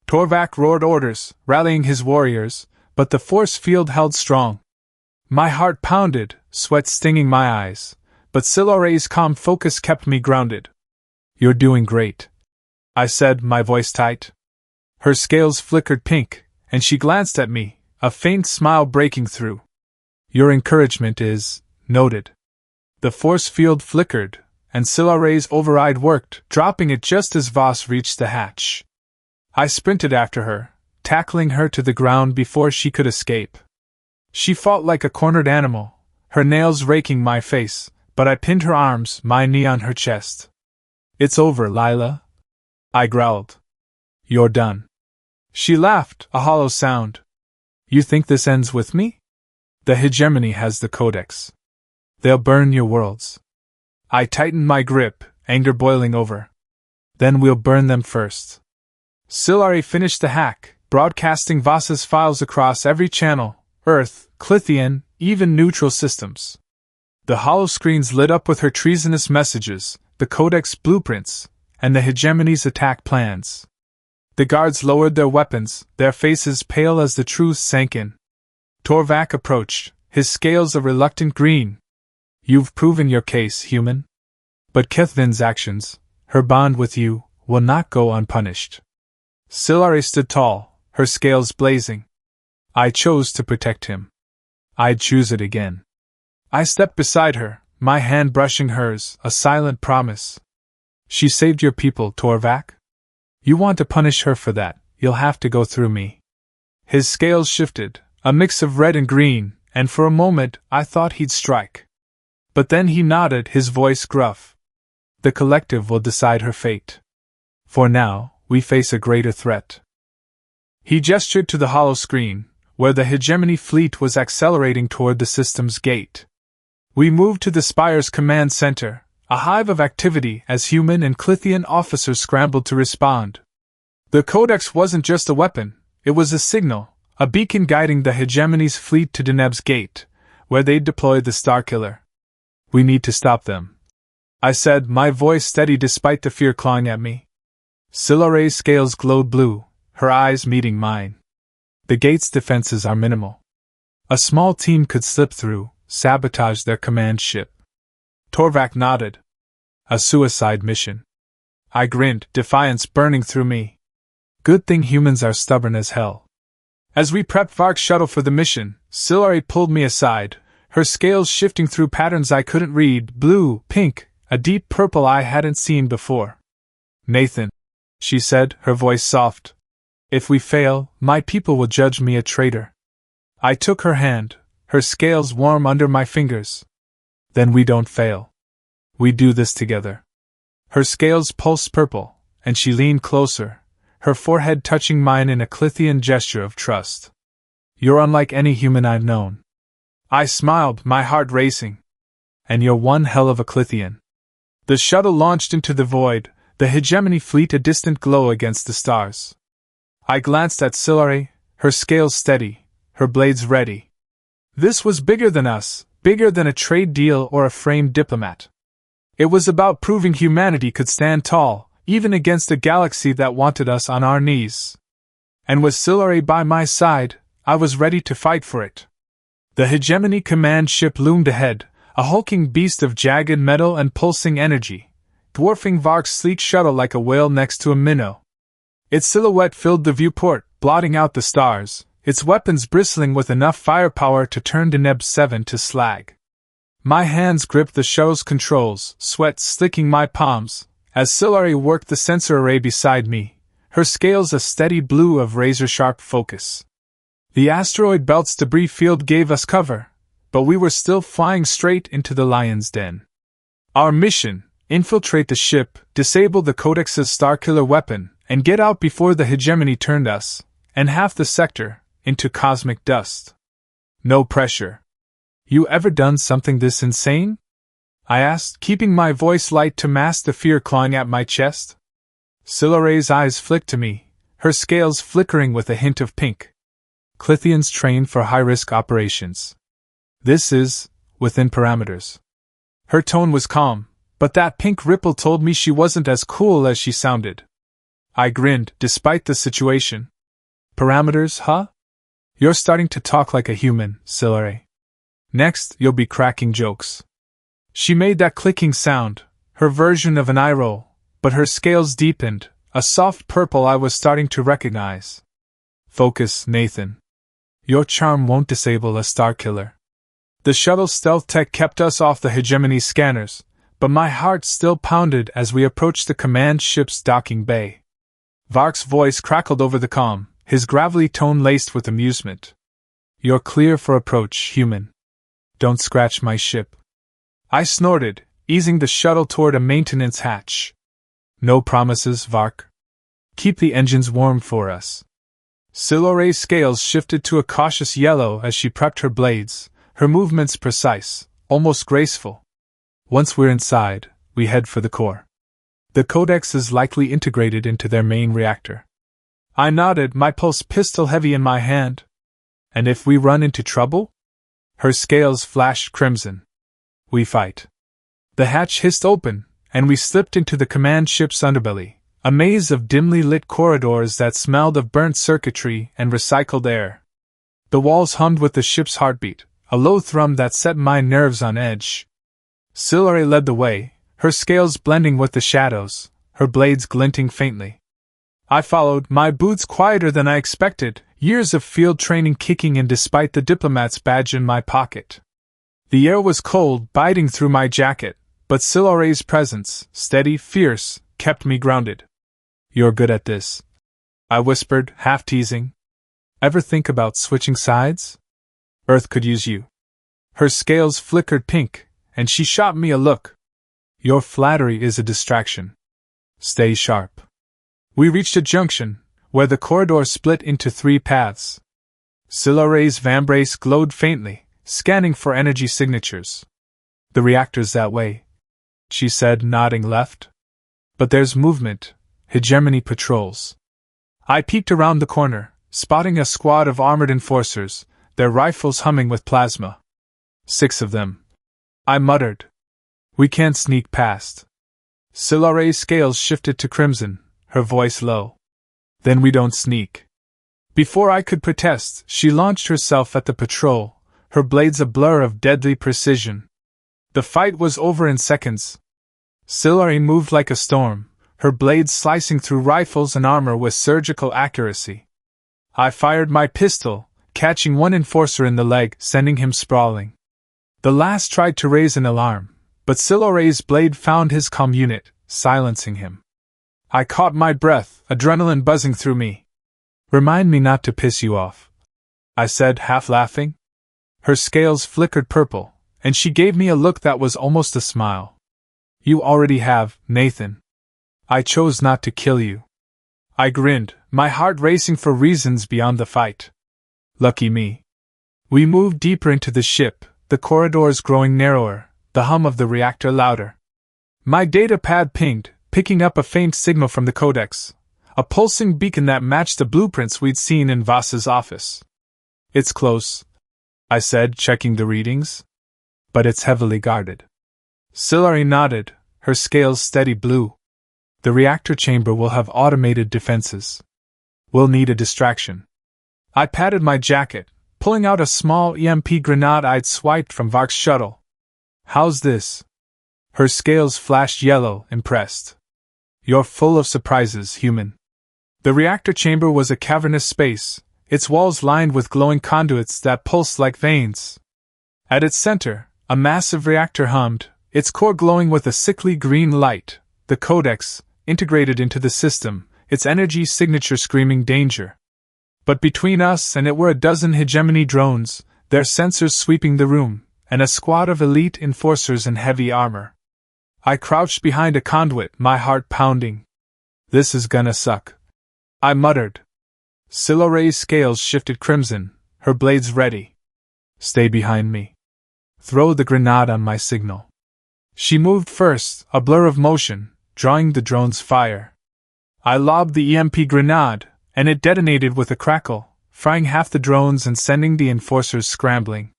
Torvak roared orders, rallying his warriors, but the force field held strong. My heart pounded, sweat stinging my eyes, but Silare's calm focus kept me grounded. "You're doing great," I said, my voice tight. Her scales flickered pink, and she glanced at me, a faint smile breaking through. "Your encouragement is noted." The force field flickered, and Silare's override worked, dropping it just as Voss reached the hatch. I sprinted after her, tackling her to the ground before she could escape. She fought like a cornered animal, her nails raking my face, but I pinned her arms, my knee on her chest. "It's over, Lila," I growled. "You're done." She laughed, a hollow sound. "You think this ends with me? The hegemony has the Codex. They'll burn your worlds." I tightened my grip, anger boiling over. "Then we'll burn them first." Silare finished the hack, broadcasting Voss's files across every channel, Earth, Klythian, even neutral systems. The hollow screens lit up with her treasonous messages, the Codex blueprints, and the hegemony's attack plans. The guards lowered their weapons, their faces pale as the truth sank in. Torvak approached, his scales a reluctant green. You've proven your case, human. But Klythian's actions, her bond with you, will not go unpunished. Silare stood tall, her scales blazing. I chose to protect him. I'd choose it again. I stepped beside her, my hand brushing hers, a silent promise. She saved your people, Torvak. You want to punish her for that, you'll have to go through me. His scales shifted, a mix of red and green, and for a moment I thought he'd strike. But then he nodded, his voice gruff. The collective will decide her fate. For now, we face a greater threat. He gestured to the hollow screen, where the hegemony fleet was accelerating toward the system's gate. We moved to the Spire's command center, a hive of activity as human and Klythian officers scrambled to respond. The Codex wasn't just a weapon, it was a signal, a beacon guiding the hegemony's fleet to Deneb's gate, where they'd deployed the Starkiller. We need to stop them, I said, my voice steady despite the fear clawing at me. Silare's scales glowed blue, her eyes meeting mine. The gate's defenses are minimal. A small team could slip through, sabotage their command ship. Torvak nodded. A suicide mission. I grinned, defiance burning through me. Good thing humans are stubborn as hell. As we prepped Vark's shuttle for the mission, Silare pulled me aside, her scales shifting through patterns I couldn't read, blue, pink, a deep purple I hadn't seen before. Nathan, she said, her voice soft. If we fail, my people will judge me a traitor. I took her hand, her scales warm under my fingers. Then we don't fail. We do this together. Her scales pulsed purple, and she leaned closer, her forehead touching mine in a Klythian gesture of trust. You're unlike any human I've known. I smiled, my heart racing. And you're one hell of a Klythian. The shuttle launched into the void, the hegemony fleet a distant glow against the stars. I glanced at Silare, her scales steady, her blades ready. This was bigger than us, bigger than a trade deal or a framed diplomat. It was about proving humanity could stand tall, even against a galaxy that wanted us on our knees. And with Silare by my side, I was ready to fight for it. The hegemony command ship loomed ahead, a hulking beast of jagged metal and pulsing energy, dwarfing Vark's sleek shuttle like a whale next to a minnow. Its silhouette filled the viewport, blotting out the stars, its weapons bristling with enough firepower to turn Deneb 7 to slag. My hands gripped the shuttle's controls, sweat slicking my palms, as Silare worked the sensor array beside me, her scales a steady blue of razor-sharp focus. The asteroid belt's debris field gave us cover, but we were still flying straight into the lion's den. Our mission: infiltrate the ship, disable the Codex's Starkiller weapon, and get out before the hegemony turned us, and half the sector, into cosmic dust. No pressure. You ever done something this insane? I asked, keeping my voice light to mask the fear clawing at my chest. Silare's eyes flicked to me, her scales flickering with a hint of pink. Klythians train for high-risk operations. This is, within parameters. Her tone was calm, but that pink ripple told me she wasn't as cool as she sounded. I grinned, despite the situation. Parameters, huh? You're starting to talk like a human, Silare. Next, you'll be cracking jokes. She made that clicking sound, her version of an eye roll, but her scales deepened, a soft purple I was starting to recognize. Focus, Nathan. Your charm won't disable a Starkiller. The shuttle stealth tech kept us off the hegemony scanners, but my heart still pounded as we approached the command ship's docking bay. Vark's voice crackled over the comm, his gravelly tone laced with amusement. You're clear for approach, human. Don't scratch my ship. I snorted, easing the shuttle toward a maintenance hatch. No promises, Vark. Keep the engines warm for us. Silare's scales shifted to a cautious yellow as she prepped her blades, her movements precise, almost graceful. Once we're inside, we head for the core. The Codex is likely integrated into their main reactor. I nodded, my pulse pistol heavy in my hand. And if we run into trouble? Her scales flashed crimson. We fight. The hatch hissed open, and we slipped into the command ship's underbelly, A maze of dimly lit corridors that smelled of burnt circuitry and recycled air. The walls hummed with the ship's heartbeat, a low thrum that set my nerves on edge. Silare led the way, her scales blending with the shadows, her blades glinting faintly. I followed, my boots quieter than I expected, years of field training kicking in despite the diplomat's badge in my pocket. The air was cold, biting through my jacket, but Silare's presence, steady, fierce, kept me grounded. "You're good at this," I whispered, half teasing. "Ever think about switching sides? Earth could use you." Her scales flickered pink, and she shot me a look. "Your flattery is a distraction. Stay sharp." We reached a junction, where the corridor split into 3 paths. Silare's vambrace glowed faintly, scanning for energy signatures. "The reactor's that way," she said, nodding left. "But there's movement, hegemony patrols." I peeked around the corner, spotting a squad of armored enforcers, their rifles humming with plasma. 6 of them, I muttered. "We can't sneak past." Silare's scales shifted to crimson, her voice low. "Then we don't sneak." Before I could protest, she launched herself at the patrol, her blades a blur of deadly precision. The fight was over in seconds. Silare moved like a storm, her blades slicing through rifles and armor with surgical accuracy. I fired my pistol, catching one enforcer in the leg, sending him sprawling. The last tried to raise an alarm, but Silare's blade found his comm unit, silencing him. I caught my breath, adrenaline buzzing through me. "Remind me not to piss you off," I said, half laughing. Her scales flickered purple, and she gave me a look that was almost a smile. "You already have, Nathan. I chose not to kill you." I grinned, my heart racing for reasons beyond the fight. Lucky me. We moved deeper into the ship, the corridors growing narrower, the hum of the reactor louder. My data pad pinged, picking up a faint signal from the Codex, a pulsing beacon that matched the blueprints we'd seen in Voss's office. "It's close," I said, checking the readings. "But it's heavily guarded." Silare nodded, her scales steady blue. "The reactor chamber will have automated defenses. We'll need a distraction." I patted my jacket, pulling out a small EMP grenade I'd swiped from Vark's shuttle. "How's this?" Her scales flashed yellow, impressed. "You're full of surprises, human." The reactor chamber was a cavernous space, its walls lined with glowing conduits that pulsed like veins. At its center, a massive reactor hummed, its core glowing with a sickly green light, the Codex, integrated into the system, its energy signature screaming danger. But between us and it were a dozen hegemony drones, their sensors sweeping the room, and a squad of elite enforcers in heavy armor. I crouched behind a conduit, my heart pounding. "This is gonna suck," I muttered. Silare's scales shifted crimson, her blades ready. "Stay behind me. Throw the grenade on my signal." She moved first, a blur of motion, drawing the drone's fire. I lobbed the EMP grenade, and it detonated with a crackle, frying half the drones and sending the enforcers scrambling.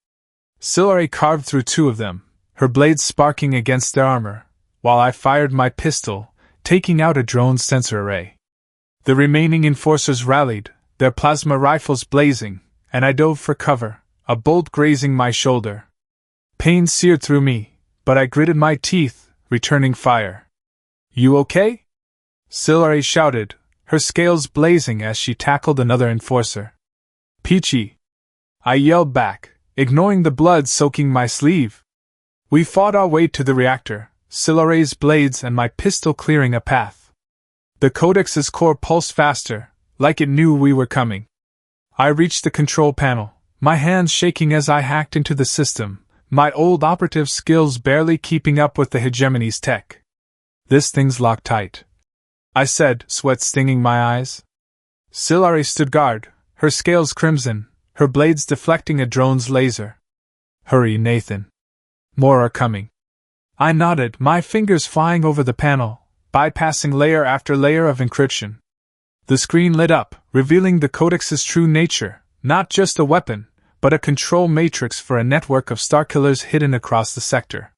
Silare carved through 2 of them, her blades sparking against their armor, while I fired my pistol, taking out a drone's sensor array. The remaining enforcers rallied, their plasma rifles blazing, and I dove for cover, a bolt grazing my shoulder. Pain seared through me, but I gritted my teeth, returning fire. "You okay?" Silare shouted, her scales blazing as she tackled another enforcer. "Peachy!" I yelled back, ignoring the blood soaking my sleeve. We fought our way to the reactor, Silare's blades and my pistol clearing a path. The Codex's core pulsed faster, like it knew we were coming. I reached the control panel, my hands shaking as I hacked into the system, my old operative skills barely keeping up with the hegemony's tech. "This thing's locked tight," I said, sweat stinging my eyes. Silare stood guard, her scales crimson, her blades deflecting a drone's laser. "Hurry, Nathan. More are coming." I nodded, my fingers flying over the panel, bypassing layer after layer of encryption. The screen lit up, revealing the Codex's true nature, not just a weapon, but a control matrix for a network of starkillers hidden across the sector.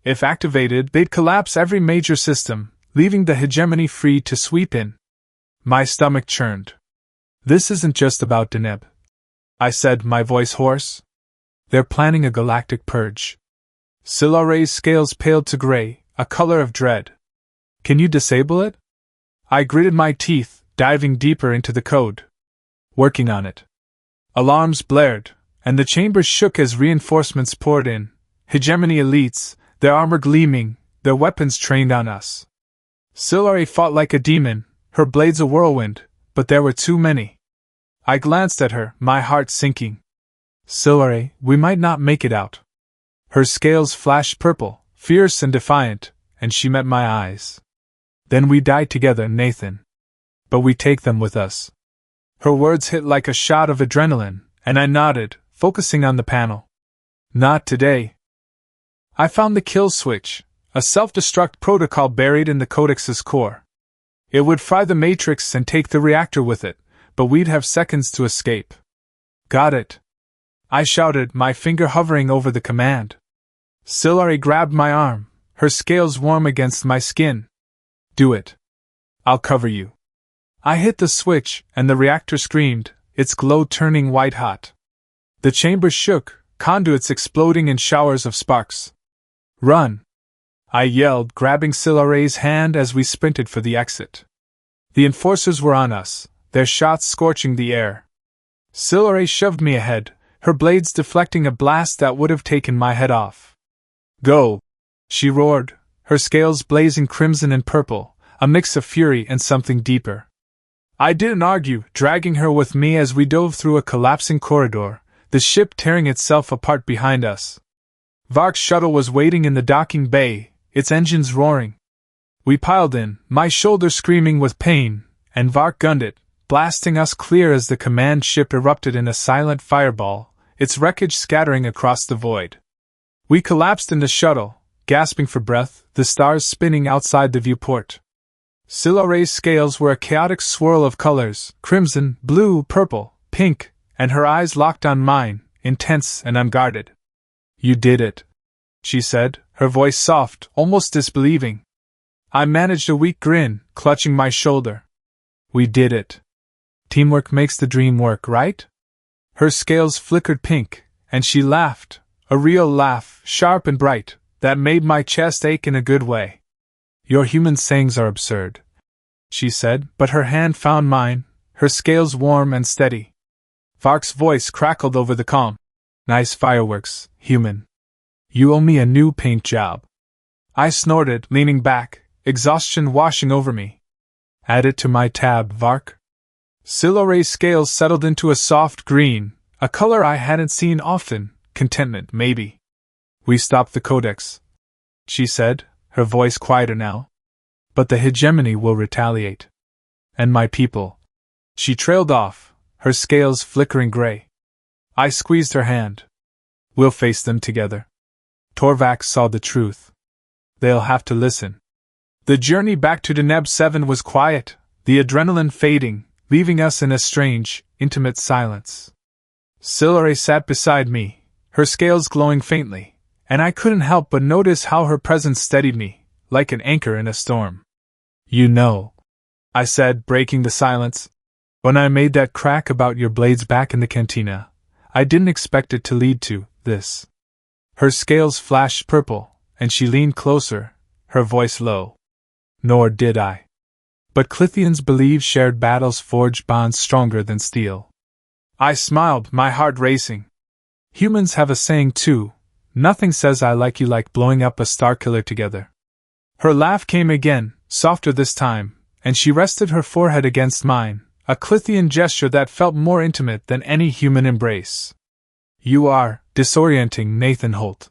If activated, they'd collapse every major system, leaving the hegemony free to sweep in. My stomach churned. This isn't just about Deneb, I said, my voice hoarse. They're planning a galactic purge. Silaray's scales paled to gray, a color of dread. Can you disable it? I gritted my teeth, diving deeper into the code. Working on it. Alarms blared, and the chambers shook as reinforcements poured in. Hegemony elites, their armor gleaming, their weapons trained on us. Silaray fought like a demon, her blades a whirlwind, but there were too many. I glanced at her, my heart sinking. Silaray, we might not make it out. Her scales flashed purple, fierce and defiant, and she met my eyes. Then we die together, Nathan. But we take them with us. Her words hit like a shot of adrenaline, and I nodded, focusing on the panel. Not today. I found the kill switch, a self-destruct protocol buried in the Codex's core. It would fry the Matrix and take the reactor with it, but we'd have seconds to escape. Got it. I shouted, my finger hovering over the command. Silaray grabbed my arm, her scales warm against my skin. Do it. I'll cover you. I hit the switch, and the reactor screamed, its glow turning white-hot. The chamber shook, conduits exploding in showers of sparks. Run! I yelled, grabbing Silaray's hand as we sprinted for the exit. The enforcers were on us, their shots scorching the air. Silaray shoved me ahead, her blades deflecting a blast that would have taken my head off. Go! She roared, her scales blazing crimson and purple, a mix of fury and something deeper. I didn't argue, dragging her with me as we dove through a collapsing corridor, the ship tearing itself apart behind us. Vark's shuttle was waiting in the docking bay, its engines roaring. We piled in, my shoulder screaming with pain, and Vark gunned it, blasting us clear as the command ship erupted in a silent fireball, its wreckage scattering across the void. We collapsed in the shuttle, gasping for breath, the stars spinning outside the viewport. Silaray's scales were a chaotic swirl of colors, crimson, blue, purple, pink, and her eyes locked on mine, intense and unguarded. You did it, she said, her voice soft, almost disbelieving. I managed a weak grin, clutching my shoulder. We did it. Teamwork makes the dream work, right? Her scales flickered pink, and she laughed, a real laugh, sharp and bright, that made my chest ache in a good way. Your human sayings are absurd, she said, but her hand found mine, her scales warm and steady. Vark's voice crackled over the comm. Nice fireworks, human. You owe me a new paint job. I snorted, leaning back, exhaustion washing over me. Add it to my tab, Vark. Silaray's scales settled into a soft green, a color I hadn't seen often, contentment, maybe. We stopped the Codex, she said, her voice quieter now. But the hegemony will retaliate. And my people. She trailed off, her scales flickering gray. I squeezed her hand. We'll face them together. Torvac saw the truth. They'll have to listen. The journey back to Deneb 7 was quiet, the adrenaline fading, leaving us in a strange, intimate silence. Silaray sat beside me, her scales glowing faintly, and I couldn't help but notice how her presence steadied me, like an anchor in a storm. You know, I said, breaking the silence, when I made that crack about your blades back in the cantina, I didn't expect it to lead to this. Her scales flashed purple, and she leaned closer, her voice low. Nor did I. But Klythians believe shared battles forge bonds stronger than steel. I smiled, my heart racing. Humans have a saying too, nothing says I like you like blowing up a starkiller together. Her laugh came again, softer this time, and she rested her forehead against mine, a Klythian gesture that felt more intimate than any human embrace. You are disorienting, Nathan Holt.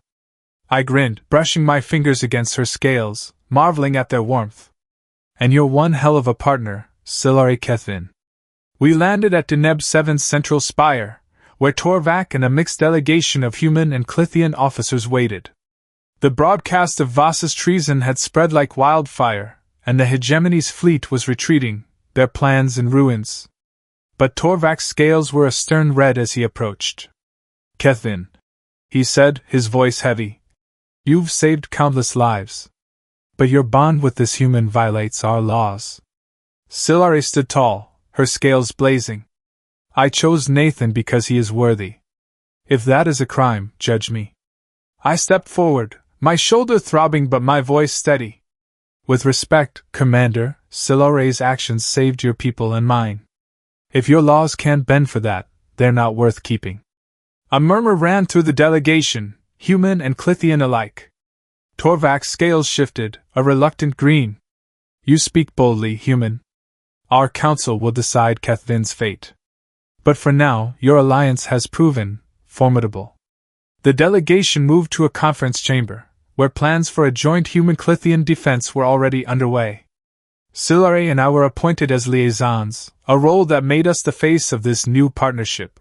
I grinned, brushing my fingers against her scales, marveling at their warmth. And you're one hell of a partner, Silaray Klythian. We landed at Deneb 7's central spire, where Torvac and a mixed delegation of human and Klythian officers waited. The broadcast of Voss's treason had spread like wildfire, and the hegemony's fleet was retreating, their plans in ruins. But Torvac's scales were a stern red as he approached. Klythian, he said, his voice heavy. You've saved countless lives. But your bond with this human violates our laws. Silare stood tall, her scales blazing. I chose Nathan because he is worthy. If that is a crime, judge me. I stepped forward, my shoulder throbbing but my voice steady. With respect, Commander, Silare's actions saved your people and mine. If your laws can't bend for that, they're not worth keeping. A murmur ran through the delegation, human and Klythian alike. Torvak's scales shifted, a reluctant green. You speak boldly, human. Our council will decide Kethvin's fate. But for now, your alliance has proven formidable. The delegation moved to a conference chamber, where plans for a joint human-Klythian defense were already underway. Silare and I were appointed as liaisons, a role that made us the face of this new partnership.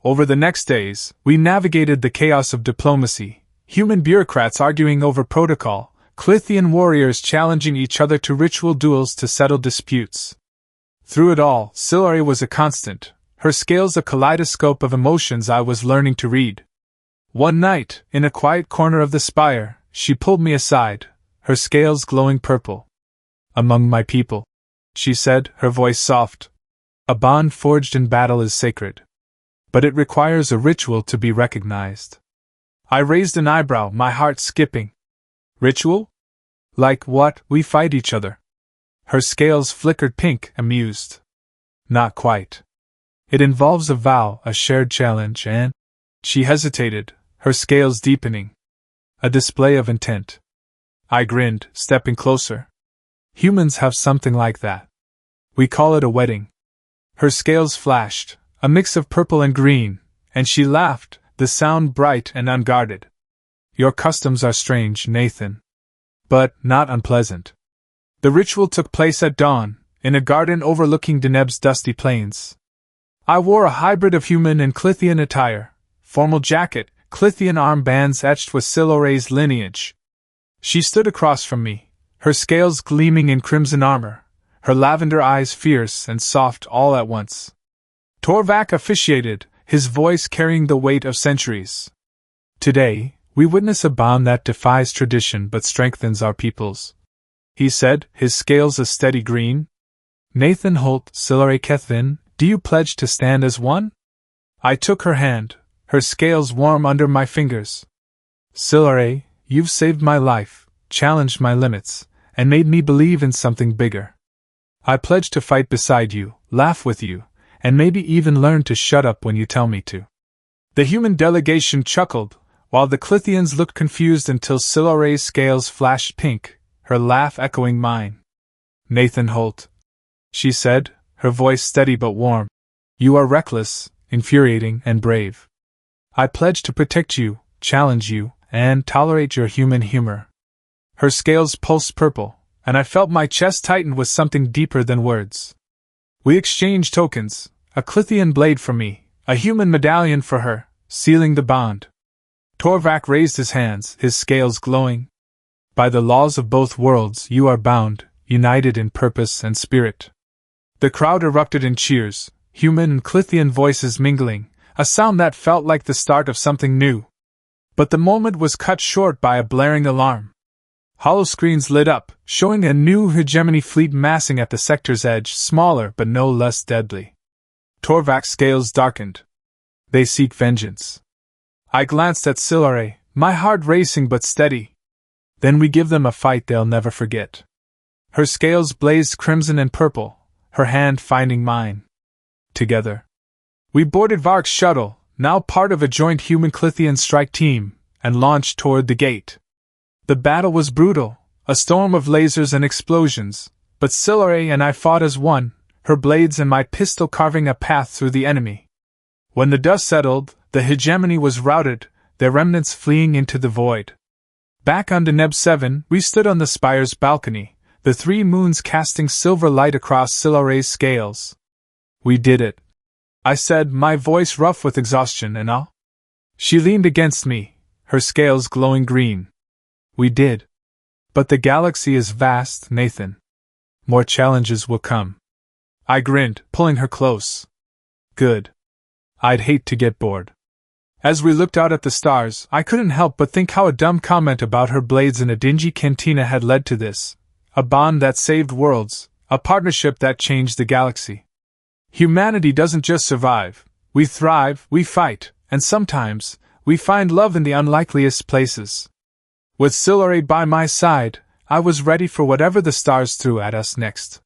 Over the next days, we navigated the chaos of diplomacy, human bureaucrats arguing over protocol, Klythian warriors challenging each other to ritual duels to settle disputes. Through it all, Silare was a constant, her scales a kaleidoscope of emotions I was learning to read. One night, in a quiet corner of the spire, she pulled me aside, her scales glowing purple. Among my people, she said, her voice soft. A bond forged in battle is sacred. But it requires a ritual to be recognized. I raised an eyebrow, my heart skipping. Ritual? Like what, we fight each other? Her scales flickered pink, amused. Not quite. It involves a vow, a shared challenge, and… She hesitated, her scales deepening. A display of intent. I grinned, stepping closer. Humans have something like that. We call it a wedding. Her scales flashed, a mix of purple and green, and she laughed, the sound bright and unguarded. Your customs are strange, Nathan. But not unpleasant. The ritual took place at dawn, in a garden overlooking Deneb's dusty plains. I wore a hybrid of human and Klythian attire, formal jacket, Klythian armbands etched with Silare's lineage. She stood across from me, her scales gleaming in crimson armor, her lavender eyes fierce and soft all at once. Torvak officiated, his voice carrying the weight of centuries. Today, we witness a bond that defies tradition but strengthens our peoples. He said, his scales a steady green. Nathan Holt, Silare Kethvin, do you pledge to stand as one? I took her hand, her scales warm under my fingers. Silare, you've saved my life, challenged my limits, and made me believe in something bigger. I pledge to fight beside you, laugh with you, and maybe even learn to shut up when you tell me to. The human delegation chuckled, while the Klythians looked confused until Silare's scales flashed pink, her laugh echoing mine. Nathan Holt, she said, her voice steady but warm. You are reckless, infuriating, and brave. I pledge to protect you, challenge you, and tolerate your human humor. Her scales pulsed purple, and I felt my chest tighten with something deeper than words. We exchanged tokens, a Klythian blade for me, a human medallion for her, sealing the bond. Torvak raised his hands, his scales glowing. By the laws of both worlds you are bound, united in purpose and spirit. The crowd erupted in cheers, human and Klythian voices mingling, a sound that felt like the start of something new. But the moment was cut short by a blaring alarm. Holoscreens lit up, showing a new hegemony fleet massing at the sector's edge, smaller but no less deadly. Torvak's scales darkened. They seek vengeance. I glanced at Silare, my heart racing but steady. Then we give them a fight they'll never forget. Her scales blazed crimson and purple, her hand finding mine. Together, we boarded Vark's shuttle, now part of a joint human-Klythian strike team, and launched toward the gate. The battle was brutal, a storm of lasers and explosions, but Silare and I fought as one, her blades and my pistol carving a path through the enemy. When the dust settled, the hegemony was routed, their remnants fleeing into the void. Back on Deneb 7, we stood on the spire's balcony, the three moons casting silver light across Silare's scales. We did it, I said, my voice rough with exhaustion and awe. She leaned against me, her scales glowing green. We did. But the galaxy is vast, Nathan. More challenges will come. I grinned, pulling her close. Good. I'd hate to get bored. As we looked out at the stars, I couldn't help but think how a dumb comment about her blades in a dingy cantina had led to this. A bond that saved worlds, a partnership that changed the galaxy. Humanity doesn't just survive, we thrive, we fight, and sometimes, we find love in the unlikeliest places. With Silore by my side, I was ready for whatever the stars threw at us next.